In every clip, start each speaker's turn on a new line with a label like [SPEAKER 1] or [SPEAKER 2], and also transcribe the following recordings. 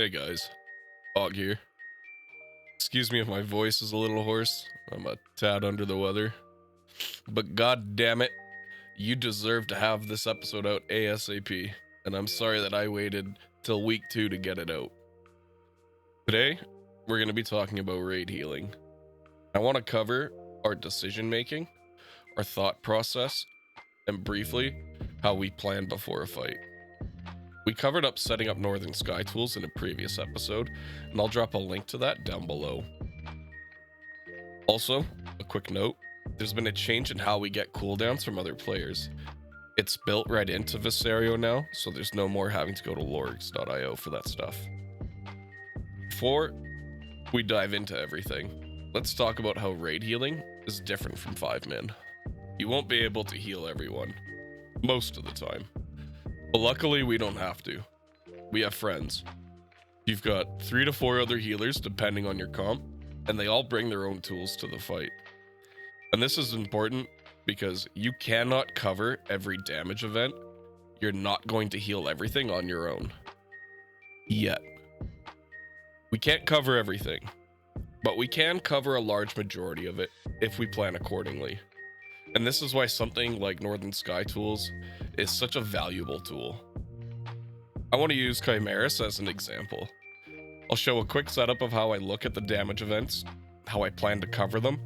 [SPEAKER 1] Hey guys, Og here. Excuse me if my voice is a little hoarse. I'm a tad under the weather. But god damn it, you deserve to have this episode out ASAP. And I'm sorry that I waited till week 2 to get it out. Today, we're going to be talking about raid healing. I want to cover our decision making, our thought process, and briefly, how we plan before a fight. We covered up setting up Northern Sky tools in a previous episode, and I'll drop a link to that down below. Also, a quick note, there's been a change in how we get cooldowns from other players. It's built right into Viscerio now, so there's no more having to go to lorgs.io for that stuff. Before we dive into everything, let's talk about how raid healing is different from 5-man. You won't be able to heal everyone, most of the time. But luckily, we don't have to. We have friends. You've got 3 to 4 other healers, depending on your comp, and they all bring their own tools to the fight. And this is important because you cannot cover every damage event. You're not going to heal everything on your own. Yet. We can't cover everything, but we can cover a large majority of it if we plan accordingly. And this is why something like Northern Sky Tools is such a valuable tool. I want to use Chimeras as an example. I'll show a quick setup of how I look at the damage events, how I plan to cover them,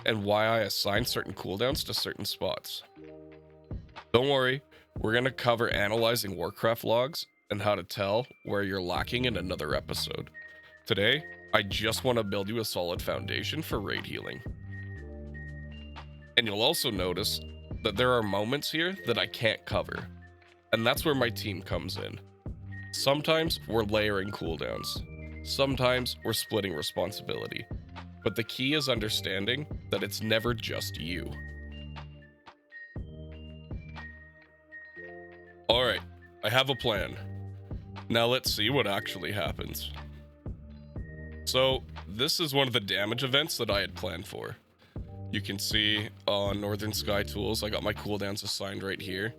[SPEAKER 1] and why I assign certain cooldowns to certain spots. Don't worry, we're going to cover analyzing Warcraft logs and how to tell where you're lacking in another episode. Today, I just want to build you a solid foundation for raid healing. And you'll also notice that there are moments here that I can't cover, and that's where my team comes in. Sometimes we're layering cooldowns, sometimes we're splitting responsibility, but the key is understanding that it's never just you. Alright, I have a plan. Now let's see what actually happens. So, this is one of the damage events that I had planned for. You can see on Northern Sky Tools, I got my cooldowns assigned right here.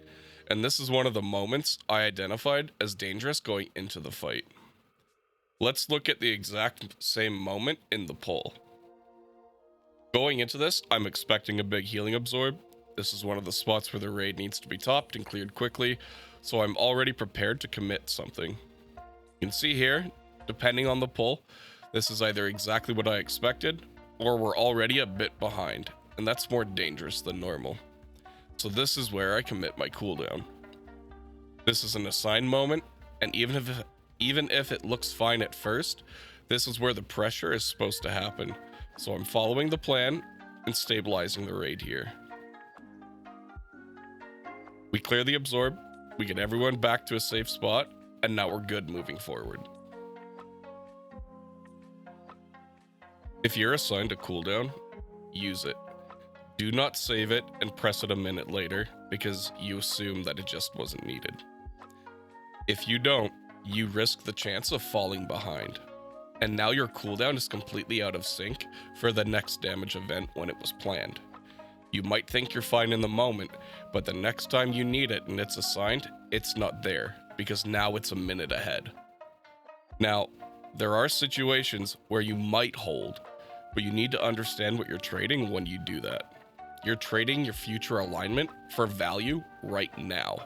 [SPEAKER 1] And this is one of the moments I identified as dangerous going into the fight. Let's look at the exact same moment in the poll. Going into this, I'm expecting a big healing absorb. This is one of the spots where the raid needs to be topped and cleared quickly, so I'm already prepared to commit something. You can see here, depending on the poll, this is either exactly what I expected, or we're already a bit behind, and that's more dangerous than normal. So this is where I commit my cooldown. This is an assigned moment, and even if it looks fine at first, this is where the pressure is supposed to happen. So I'm following the plan and stabilizing the raid here. We clear the absorb, we get everyone back to a safe spot, and now we're good moving forward. If you're assigned a cooldown, use it. Do not save it and press it a minute later because you assume that it just wasn't needed. If you don't, you risk the chance of falling behind. And now your cooldown is completely out of sync for the next damage event when it was planned. You might think you're fine in the moment, but the next time you need it and it's assigned, it's not there because now it's a minute ahead. Now, there are situations where you might hold, but you need to understand what you're trading when you do that. You're trading your future alignment for value right now.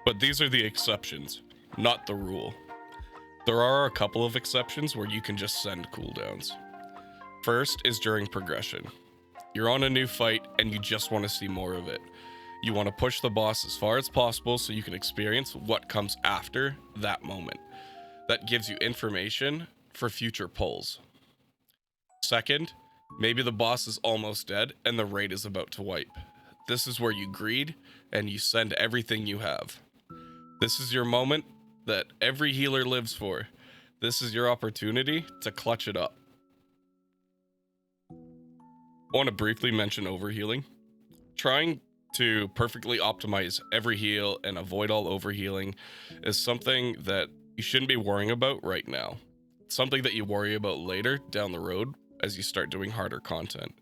[SPEAKER 1] But these are the exceptions, not the rule. There are a couple of exceptions where you can just send cooldowns. First is during progression. You're on a new fight and you just want to see more of it. You want to push the boss as far as possible so you can experience what comes after that moment. That gives you information for future pulls. Second, maybe the boss is almost dead and the raid is about to wipe. This is where you greed and you send everything you have. This is your moment that every healer lives for. This is your opportunity to clutch it up. I want to briefly mention overhealing. Trying to perfectly optimize every heal and avoid all overhealing is something that you shouldn't be worrying about right now. It's something that you worry about later down the road as you start doing harder content.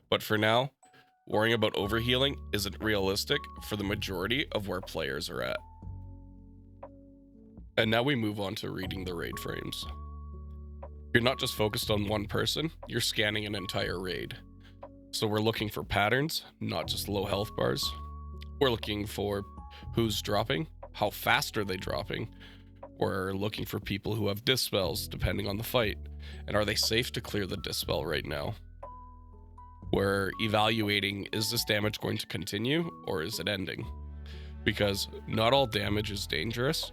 [SPEAKER 1] But for now, worrying about overhealing isn't realistic for the majority of where players are at. And now we move on to reading the raid frames. You're not just focused on one person, you're scanning an entire raid. So we're looking for patterns, not just low health bars. We're looking for who's dropping, how fast are they dropping. We're looking for people who have dispels depending on the fight, and are they safe to clear the dispel right now. We're evaluating, is this damage going to continue or is it ending? Because not all damage is dangerous.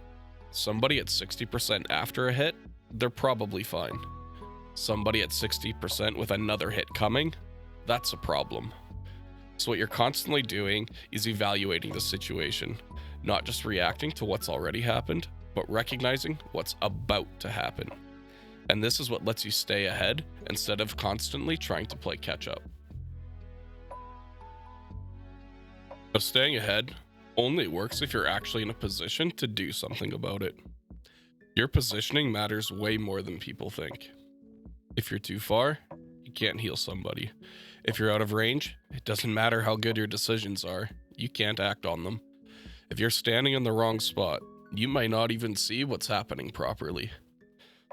[SPEAKER 1] Somebody at 60% after a hit, they're probably fine. Somebody at 60% with another hit coming, that's a problem. So what you're constantly doing is evaluating the situation, not just reacting to what's already happened, but recognizing what's about to happen. And this is what lets you stay ahead instead of constantly trying to play catch up. But staying ahead only works if you're actually in a position to do something about it. Your positioning matters way more than people think. If you're too far, you can't heal somebody. If you're out of range, it doesn't matter how good your decisions are, you can't act on them. If you're standing in the wrong spot, you might not even see what's happening properly.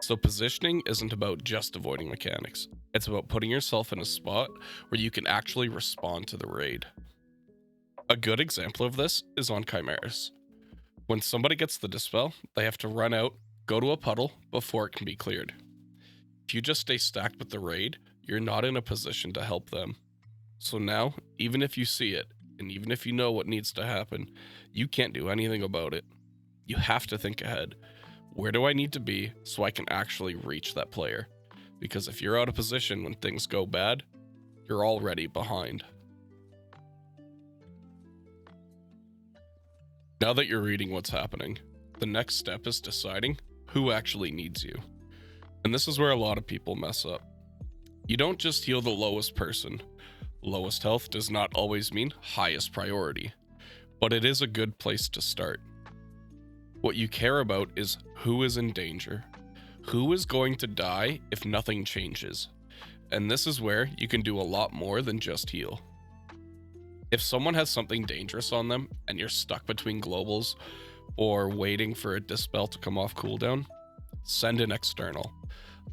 [SPEAKER 1] So positioning isn't about just avoiding mechanics. It's about putting yourself in a spot where you can actually respond to the raid. A good example of this is on Chimeras. When somebody gets the dispel, they have to run out, go to a puddle before it can be cleared. If you just stay stacked with the raid, you're not in a position to help them. So now, even if you see it, and even if you know what needs to happen, you can't do anything about it. You have to think ahead. Where do I need to be so I can actually reach that player? Because if you're out of position when things go bad, you're already behind. Now that you're reading what's happening, the next step is deciding who actually needs you. And this is where a lot of people mess up. You don't just heal the lowest person. Lowest health does not always mean highest priority, but it is a good place to start. What you care about is who is in danger, who is going to die if nothing changes. And this is where you can do a lot more than just heal. If someone has something dangerous on them and you're stuck between globals or waiting for a dispel to come off cooldown, send an external.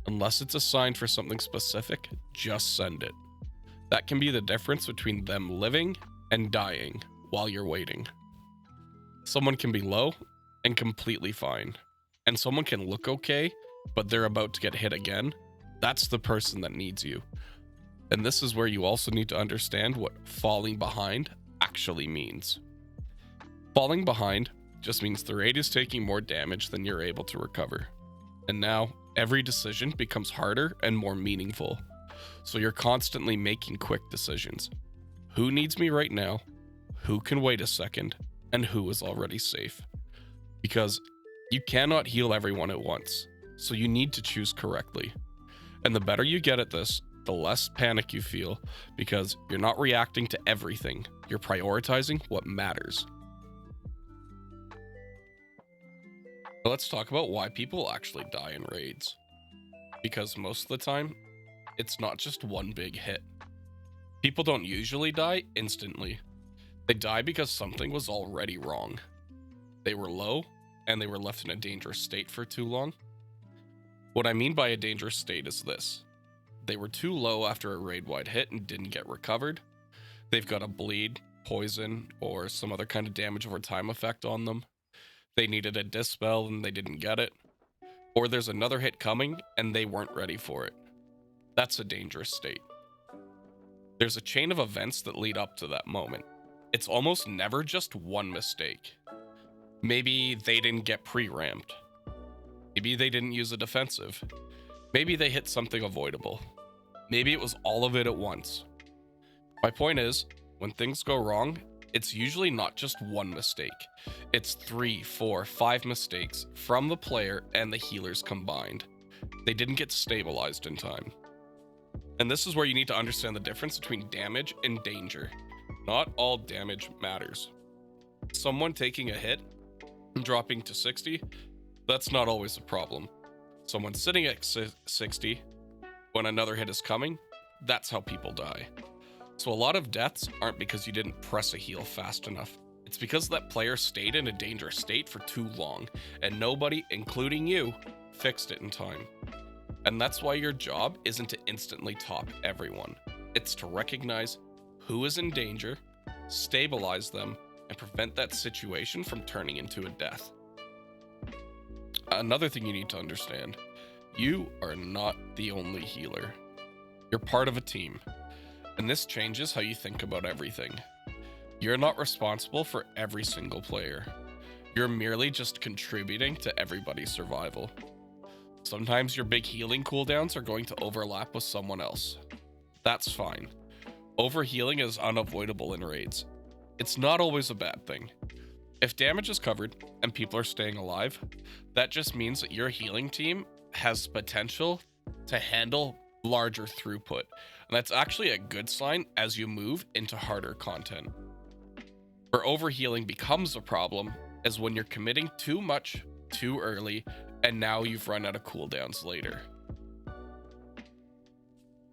[SPEAKER 1] Unless it's assigned for something specific, just send it. That can be the difference between them living and dying while you're waiting. Someone can be low and completely fine, and someone can look okay, but they're about to get hit again. That's the person that needs you. And this is where you also need to understand what falling behind actually means. Falling behind just means the raid is taking more damage than you're able to recover. And now, every decision becomes harder and more meaningful. So you're constantly making quick decisions. Who needs me right now? Who can wait a second? And who is already safe? Because you cannot heal everyone at once, so you need to choose correctly. And the better you get at this, the less panic you feel, because you're not reacting to everything. You're prioritizing what matters. Let's talk about why people actually die in raids. Because most of the time, it's not just one big hit. People don't usually die instantly. They die because something was already wrong. They were low, and they were left in a dangerous state for too long. What I mean by a dangerous state is this. They were too low after a raid-wide hit and didn't get recovered. They've got a bleed, poison, or some other kind of damage over time effect on them. They needed a dispel and they didn't get it. Or there's another hit coming and they weren't ready for it. That's a dangerous state. There's a chain of events that lead up to that moment. It's almost never just one mistake. Maybe they didn't get pre-ramped. Maybe they didn't use a defensive. Maybe they hit something avoidable. Maybe it was all of it at once. My point is, when things go wrong, it's usually not just one mistake. It's 3, 4, 5 mistakes from the player and the healers combined. They didn't get stabilized in time. And this is where you need to understand the difference between damage and danger. Not all damage matters. Someone taking a hit and dropping to 60, that's not always a problem. Someone sitting at 60 when another hit is coming, that's how people die. So a lot of deaths aren't because you didn't press a heal fast enough. It's It's because that player stayed in a dangerous state for too long, and nobody, including you, fixed it in time. And that's why your job isn't to instantly top everyone. It's to recognize who is in danger, stabilize them, and prevent that situation from turning into a death. Another thing you need to understand, you are not the only healer. You're part of a team, and this changes how you think about everything. You're not responsible for every single player. You're merely just contributing to everybody's survival. Sometimes your big healing cooldowns are going to overlap with someone else. That's fine. Overhealing is unavoidable in raids. It's not always a bad thing. If damage is covered and people are staying alive, that just means that your healing team has potential to handle larger throughput. And that's actually a good sign as you move into harder content. Where overhealing becomes a problem is when you're committing too much too early and now you've run out of cooldowns later.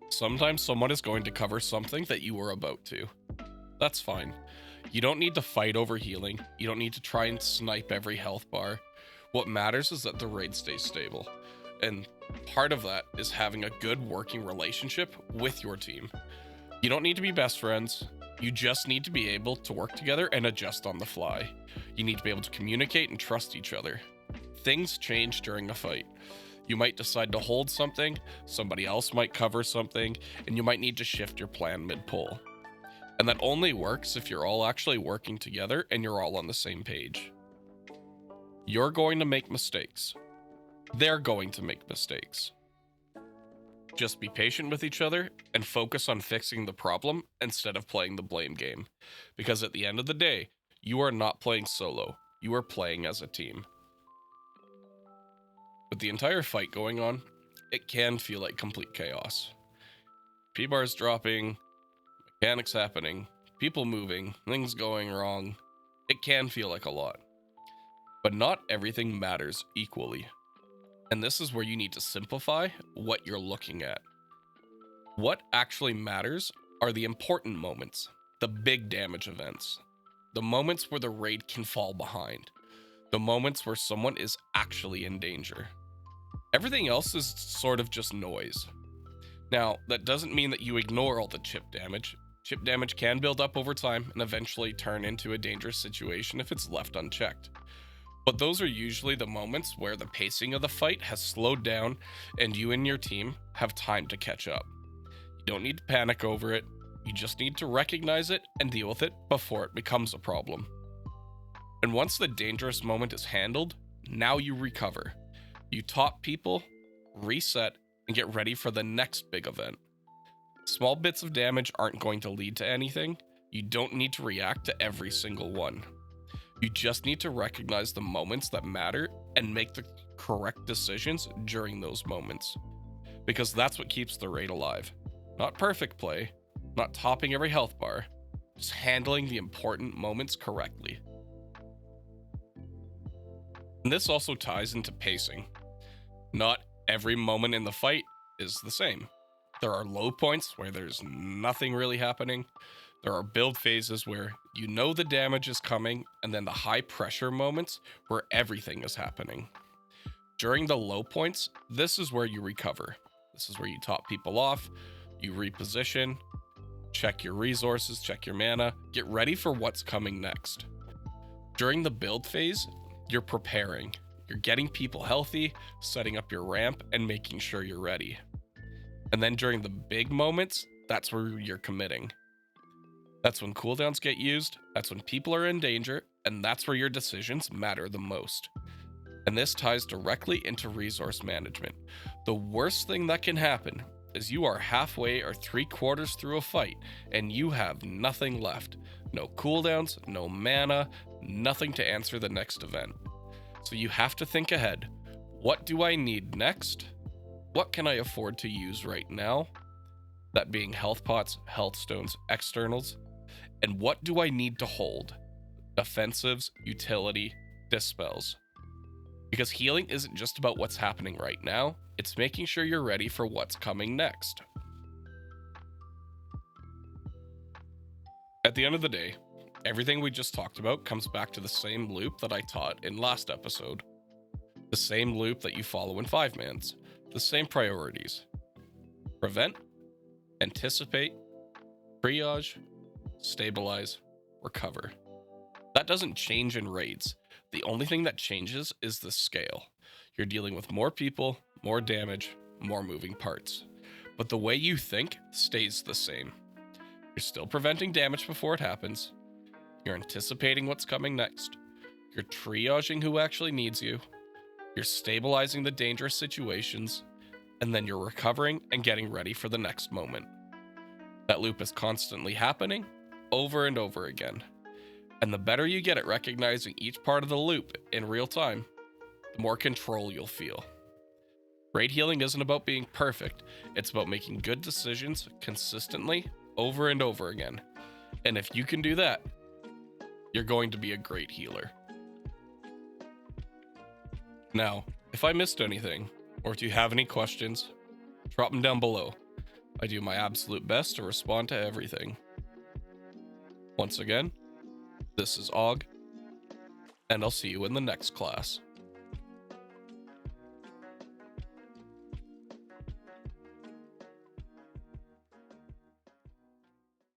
[SPEAKER 1] Sometimes someone is going to cover something that you were about to. That's fine. You don't need to fight over healing. You don't need to try and snipe every health bar. What matters is that the raid stays stable. And part of that is having a good working relationship with your team. You don't need to be best friends. You just need to be able to work together and adjust on the fly. You need to be able to communicate and trust each other. Things change during a fight. You might decide to hold something, somebody else might cover something, and you might need to shift your plan mid-pull. And that only works if you're all actually working together and you're all on the same page. You're going to make mistakes. They're going to make mistakes. Just be patient with each other and focus on fixing the problem instead of playing the blame game. Because at the end of the day, you are not playing solo. You are playing as a team. With the entire fight going on, it can feel like complete chaos. P-bars dropping, mechanics happening, people moving, things going wrong. It can feel like a lot. But not everything matters equally. And this is where you need to simplify what you're looking at. What actually matters are the important moments, the big damage events, the moments where the raid can fall behind, the moments where someone is actually in danger. Everything else is sort of just noise. Now, that doesn't mean that you ignore all the chip damage. Chip damage can build up over time and eventually turn into a dangerous situation if it's left unchecked. But those are usually the moments where the pacing of the fight has slowed down and you and your team have time to catch up. You don't need to panic over it. You just need to recognize it and deal with it before it becomes a problem. And once the dangerous moment is handled, now you recover. You top people, reset, and get ready for the next big event. Small bits of damage aren't going to lead to anything. You don't need to react to every single one. You just need to recognize the moments that matter and make the correct decisions during those moments. Because that's what keeps the raid alive. Not perfect play, not topping every health bar, just handling the important moments correctly. And this also ties into pacing. Not every moment in the fight is the same. There are low points where there's nothing really happening. There are build phases where you know the damage is coming, and then the high pressure moments where everything is happening. During the low points, this is where you recover. This is where you top people off, you reposition, check your resources, check your mana, get ready for what's coming next. During the build phase, you're preparing. You're getting people healthy, setting up your ramp, and making sure you're ready. And then during the big moments, that's where you're committing. That's when cooldowns get used, that's when people are in danger, and that's where your decisions matter the most. And this ties directly into resource management. The worst thing that can happen is you are halfway or 3/4 through a fight, and you have nothing left. No cooldowns, no mana, nothing to answer the next event. So you have to think ahead. What do I need next? What can I afford to use right now? That being health pots, health stones, externals. And what do I need to hold? Offensives, utility, dispels. Because healing isn't just about what's happening right now, it's making sure you're ready for what's coming next. At the end of the day, Everything we just talked about comes back to the same loop that I taught in last episode. The same loop that you follow in 5-mans. The same priorities. Prevent, anticipate, triage, stabilize, recover. That doesn't change in raids. The only thing that changes is the scale. You're dealing with more people, more damage, more moving parts. But the way you think stays the same. You're still preventing damage before it happens. You're anticipating what's coming next. You're triaging who actually needs you. You're stabilizing the dangerous situations. And then you're recovering and getting ready for the next moment. That loop is constantly happening, over and over again. And the better you get at recognizing each part of the loop in real time, the more control you'll feel. Raid healing isn't about being perfect, it's about making good decisions consistently, over and over again. And if you can do that, you're going to be a great healer. Now, if I missed anything, or if you have any questions, drop them down below. I do my absolute best to respond to everything. Once again, this is Og, and I'll see you in the next class.